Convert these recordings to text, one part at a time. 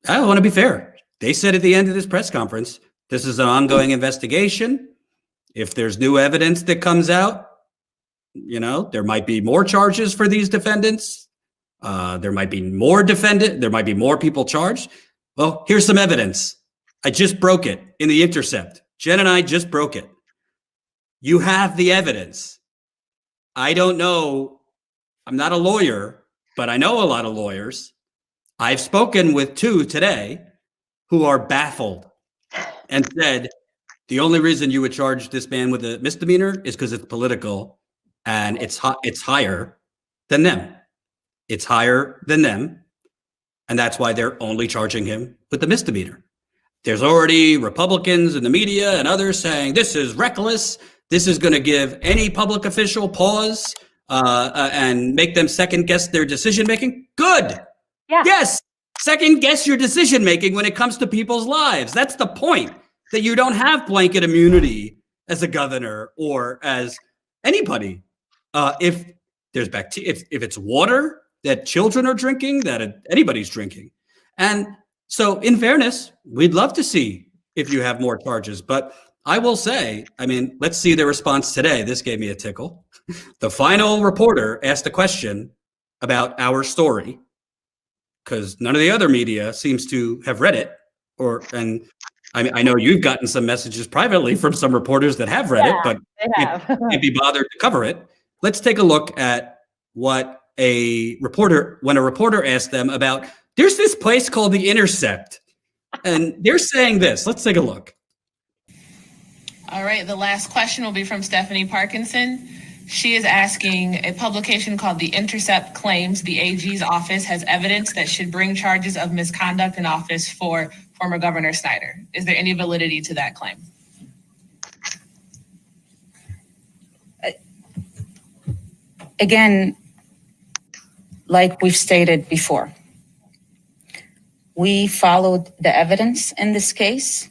I want to be fair. They said at the end of this press conference, this is an ongoing investigation. If there's new evidence that comes out, there might be more charges for these defendants. There might be more there might be more people charged. Well, here's some evidence. I just broke it in the Intercept. Jen and I just broke it. You have the evidence. I don't know. I'm not a lawyer, but I know a lot of lawyers. I've spoken with 2 today who are baffled and said, the only reason you would charge this man with a misdemeanor is because it's political and it's higher than them. It's higher than them. And that's why they're only charging him with the misdemeanor. There's already Republicans in the media and others saying this is reckless. This is going to give any public official pause and make them second guess their decision making. Good. Yeah. Yes. Second guess your decision making when it comes to people's lives. That's the point, that you don't have blanket immunity as a governor or as anybody. If there's bacteria, if it's water that children are drinking, that anybody's drinking. And so in fairness, we'd love to see if you have more charges. But I will say, let's see the response today. This gave me a tickle. The final reporter asked a question about our story, because none of the other media seems to have read it. I know you've gotten some messages privately from some reporters that have read it, but can't be bothered to cover it. Let's take a look at what when a reporter asked them about, there's this place called The Intercept, and they're saying this. Let's take a look. All right, the last question will be from Stephanie Parkinson. She is asking, a publication called The Intercept claims the AG's office has evidence that should bring charges of misconduct in office for former Governor Snyder. Is there any validity to that claim? Again, like we've stated before, we followed the evidence in this case.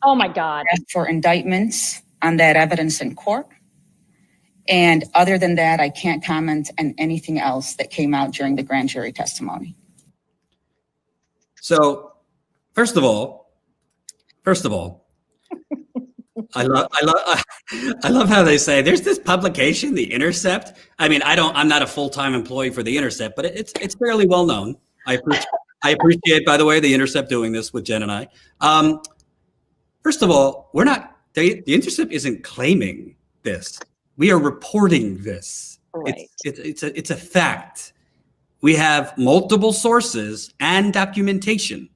Oh my God. Asked for indictments on that evidence in court. And other than that, I can't comment on anything else that came out during the grand jury testimony. So, first of all, I love how they say there's this publication, The Intercept. I'm not a full-time employee for The Intercept, but it's fairly well known. I appreciate, by the way, The Intercept doing this with Jen and I. First of all, The Intercept isn't claiming this. We are reporting this. Right. It's a fact. We have multiple sources and documentation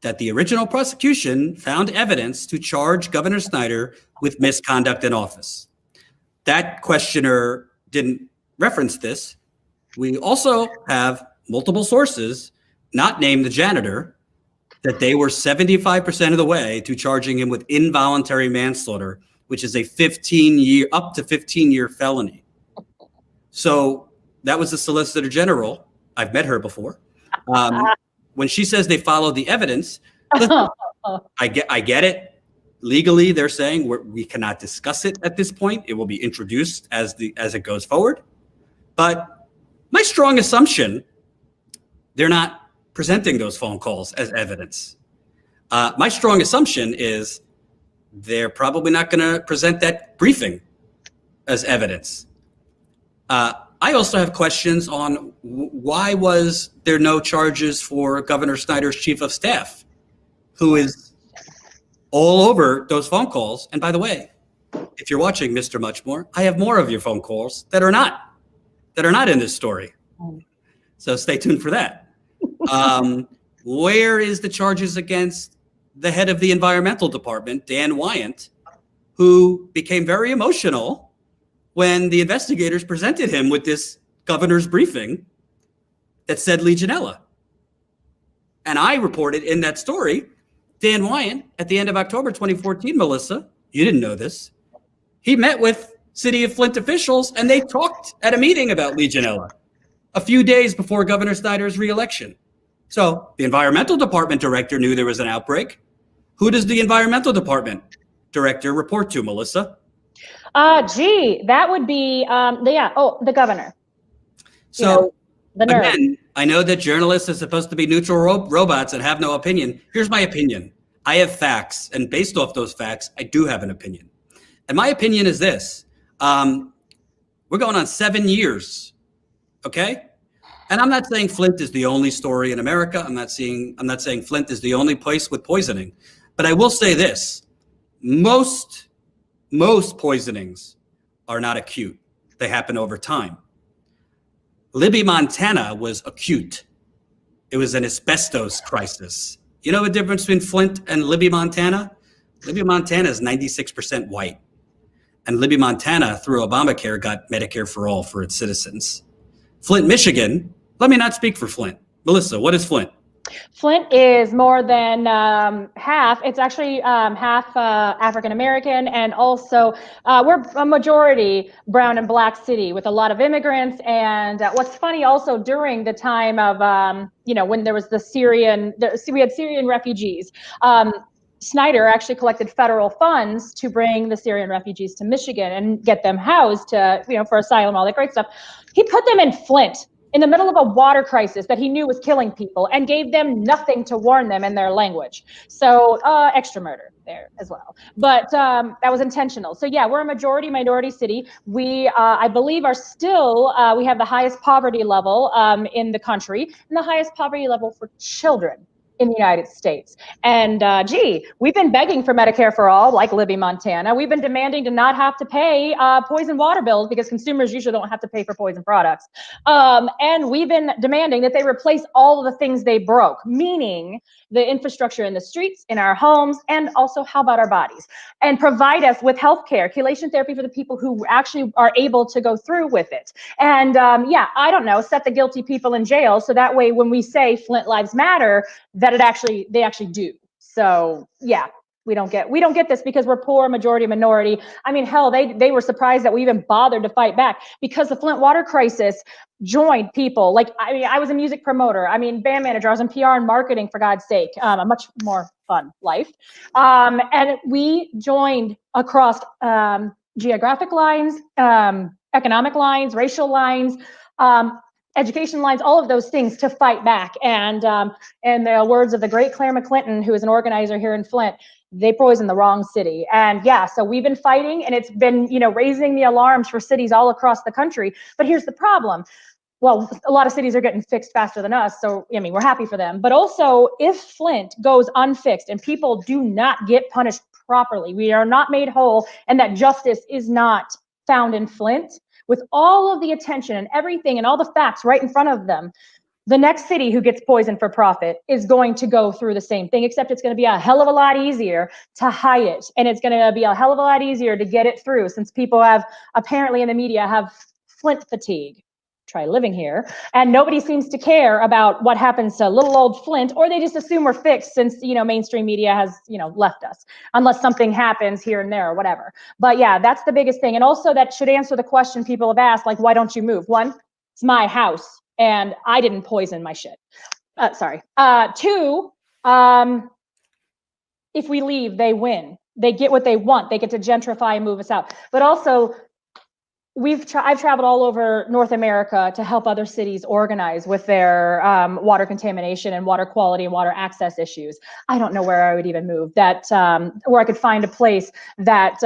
that the original prosecution found evidence to charge Governor Snyder with misconduct in office. That questioner didn't reference this. We also have multiple sources, not named the janitor, that they were 75% of the way to charging him with involuntary manslaughter, which is a up to 15-year felony. So that was the Solicitor General. I've met her before. When she says they followed the evidence, I get it. Legally, they're saying we cannot discuss it at this point. It will be introduced as it goes forward. But my strong assumption, they're not presenting those phone calls as evidence. My strong assumption is they're probably not going to present that briefing as evidence. I also have questions on why was there no charges for Governor Snyder's chief of staff, who is all over those phone calls. And by the way, if you're watching, Mr. Muchmore, I have more of your phone calls that are not in this story. So stay tuned for that. Where is the charges against the head of the environmental department, Dan Wyant, who became very emotional when the investigators presented him with this governor's briefing that said Legionella? And I reported in that story, Dan Wyant, at the end of October 2014, Melissa, you didn't know this, he met with City of Flint officials and they talked at a meeting about Legionella a few days before Governor Snyder's reelection. So the environmental department director knew there was an outbreak. Who does the environmental department director report to, Melissa? That would be, the governor. So The nerve. Again, I know that journalists are supposed to be neutral robots and have no opinion. Here's my opinion. I have facts, and based off those facts, I do have an opinion. And my opinion is this. We're going on 7 years, okay? And I'm not saying Flint is the only story in America. I'm not saying Flint is the only place with poisoning. But I will say this. Most poisonings are not acute. They happen over time. Libby, Montana was acute. It was an asbestos crisis. You know the difference between Flint and Libby, Montana? Libby, Montana is 96% white. And Libby, Montana, through Obamacare, got Medicare for all for its citizens. Flint, Michigan, let me not speak for Flint. Melissa, what is Flint? Flint is more than half. It's actually half African-American, and also we're a majority brown and black city with a lot of immigrants. And what's funny also, during the time of, when there was we had Syrian refugees, Snyder actually collected federal funds to bring the Syrian refugees to Michigan and get them housed for asylum, all that great stuff. He put them in Flint, in the middle of a water crisis that he knew was killing people, and gave them nothing to warn them in their language. So extra murder there as well. But that was intentional. So yeah, we're a majority minority city. We, I believe, are still, we have the highest poverty level in the country, and the highest poverty level for children in the United States. And we've been begging for Medicare for all, like Libby, Montana. We've been demanding to not have to pay poison water bills, because consumers usually don't have to pay for poison products. And we've been demanding that they replace all of the things they broke, meaning the infrastructure in the streets, in our homes, and also how about our bodies, and provide us with healthcare, chelation therapy for the people who actually are able to go through with it. And I don't know, set the guilty people in jail, so that way when we say Flint Lives Matter, that they actually do. So yeah, we don't get this because we're poor, majority, minority. I mean, hell, they were surprised that we even bothered to fight back, because the Flint water crisis joined people. Like, I mean, I was a music promoter. I mean, band manager. I was in PR and marketing, for God's sake. A much more fun life. And we joined across geographic lines, economic lines, racial lines, education lines, all of those things, to fight back. And in the words of the great Claire McClinton, who is an organizer here in Flint, they poisoned the wrong city. And yeah, so we've been fighting, and it's been, raising the alarms for cities all across the country. But here's the problem. Well, a lot of cities are getting fixed faster than us, so I mean, we're happy for them. But also, if Flint goes unfixed and people do not get punished properly, we are not made whole, and that justice is not found in Flint, with all of the attention and everything and all the facts right in front of them, the next city who gets poisoned for profit is going to go through the same thing, except it's going to be a hell of a lot easier to hide it. And it's going to be a hell of a lot easier to get it through, since people have, apparently in the media, have Flint fatigue. Try living here. And nobody seems to care about what happens to little old Flint, or they just assume we're fixed since, mainstream media has, left us, unless something happens here and there or whatever. But yeah, that's the biggest thing. And also, that should answer the question people have asked, like, why don't you move? One, it's my house and I didn't poison my shit. Two, if we leave, they win. They get what they want. They get to gentrify and move us out. But also, I've traveled all over North America to help other cities organize with their water contamination and water quality and water access issues. I don't know where I would even move, that where I could find a place that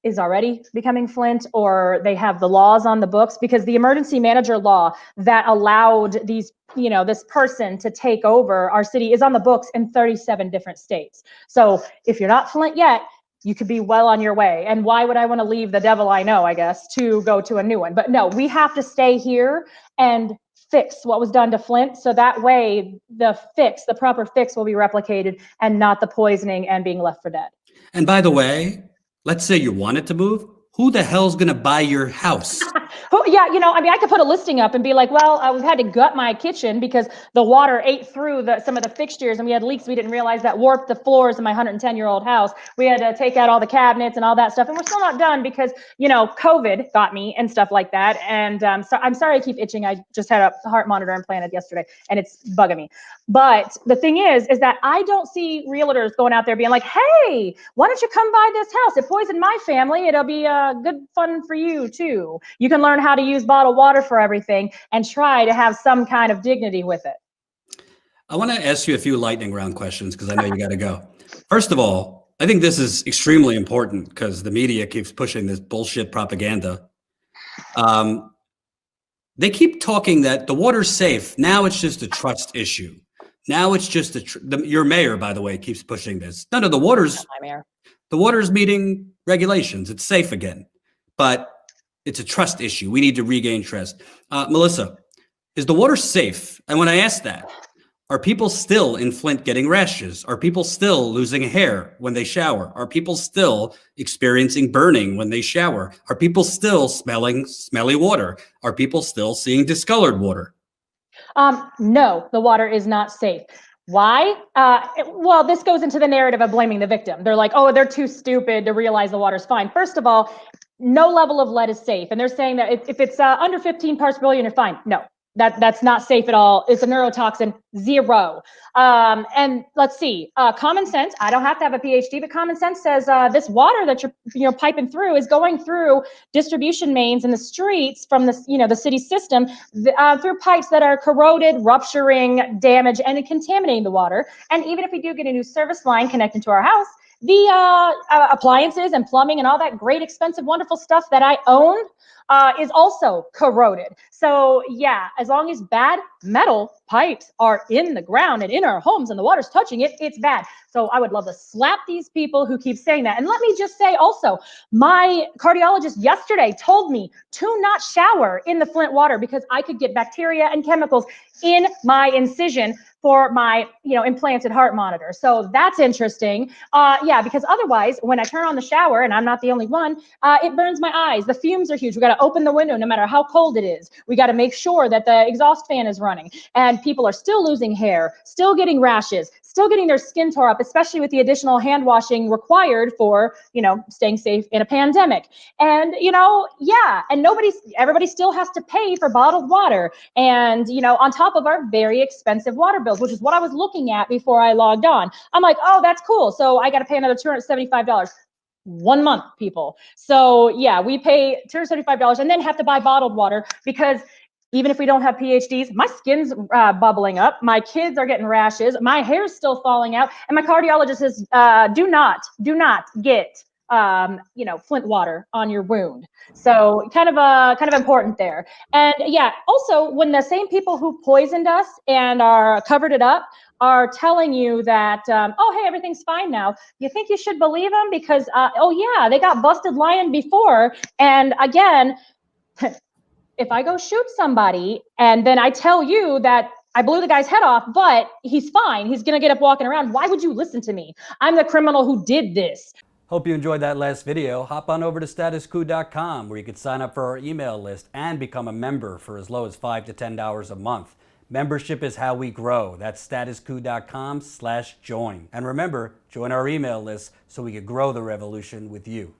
is already becoming Flint, or they have the laws on the books, because the emergency manager law that allowed these, this person to take over our city is on the books in 37 different states. So if you're not Flint yet, you could be well on your way. And why would I want to leave the devil I know, I guess, to go to a new one? But no, we have to stay here and fix what was done to Flint, so that way the proper fix will be replicated, and not the poisoning and being left for dead. And by the way, let's say you wanted to move. Who the hell's going to buy your house? Yeah, I could put a listing up and be like, well, we've had to gut my kitchen because the water ate through some of the fixtures, and we had leaks we didn't realize that warped the floors in my 110-year-old house. We had to take out all the cabinets and all that stuff, and we're still not done because, COVID got me and stuff like that. And so I'm sorry I keep itching. I just had a heart monitor implanted yesterday, and it's bugging me. But the thing is that I don't see realtors going out there being like, hey, why don't you come buy this house? It poisoned my family. It'll be good fun for you too. You can can learn how to use bottled water for everything and try to have some kind of dignity with it. I want to ask you a few lightning round questions because I know you got to go. First of all, I think this is extremely important because the media keeps pushing this bullshit propaganda. They keep talking that the water's safe. Now it's just a trust issue. Now it's just your mayor, by the way, keeps pushing this. None of the water's meeting regulations. It's safe again, but it's a trust issue. We need to regain trust. Melissa, is the water safe? And when I ask that, are people still in Flint getting rashes? Are people still losing hair when they shower? Are people still experiencing burning when they shower? Are people still smelling smelly water? Are people still seeing discolored water? No, the water is not safe. Why? Well, this goes into the narrative of blaming the victim. They're like, oh, they're too stupid to realize the water's fine. First of all, no level of lead is safe. And they're saying that if it's under 15 parts per billion, you're fine. No. That's not safe at all. It's a neurotoxin, 0. And let's see, common sense. I don't have to have a PhD, but common sense says this water that you're piping through is going through distribution mains in the streets from the city system through pipes that are corroded, rupturing, damaged, and contaminating the water. And even if we do get a new service line connected to our house, the appliances and plumbing and all that great, expensive, wonderful stuff that I own is also corroded. So yeah, as long as bad metal pipes are in the ground and in our homes and the water's touching it, it's bad. So I would love to slap these people who keep saying that. And let me just say also, my cardiologist yesterday told me to not shower in the Flint water because I could get bacteria and chemicals in my incision for my, implanted heart monitor. So that's interesting. Yeah, because otherwise, when I turn on the shower, and I'm not the only one, it burns my eyes. The fumes are huge. We got to open the window no matter how cold it is. We got to make sure that the exhaust fan is running. And people are still losing hair, still getting rashes, still getting their skin tore up, especially with the additional hand washing required for, staying safe in a pandemic. And, yeah, and everybody still has to pay for bottled water. And, on top of our very expensive water bills, which is what I was looking at before I logged on. I'm like, oh, that's cool. So I got to pay another $275. 1 month, people. So yeah, we pay $275 and then have to buy bottled water because even if we don't have PhDs, my skin's bubbling up. My kids are getting rashes. My hair's still falling out. And my cardiologist says, do not get, Flint water on your wound. So kind of important there. And yeah, also when the same people who poisoned us and are covered it up are telling you that, oh, hey, everything's fine now. You think you should believe them because, oh yeah, they got busted lying before. And again, if I go shoot somebody and then I tell you that I blew the guy's head off, but he's fine, he's gonna get up walking around, why would you listen to me? I'm the criminal who did this. Hope you enjoyed that last video. Hop on over to statuscoup.com where you can sign up for our email list and become a member for as low as $5 to $10 a month. Membership is how we grow. That's statuscoup.com/join. And remember, join our email list so we can grow the revolution with you.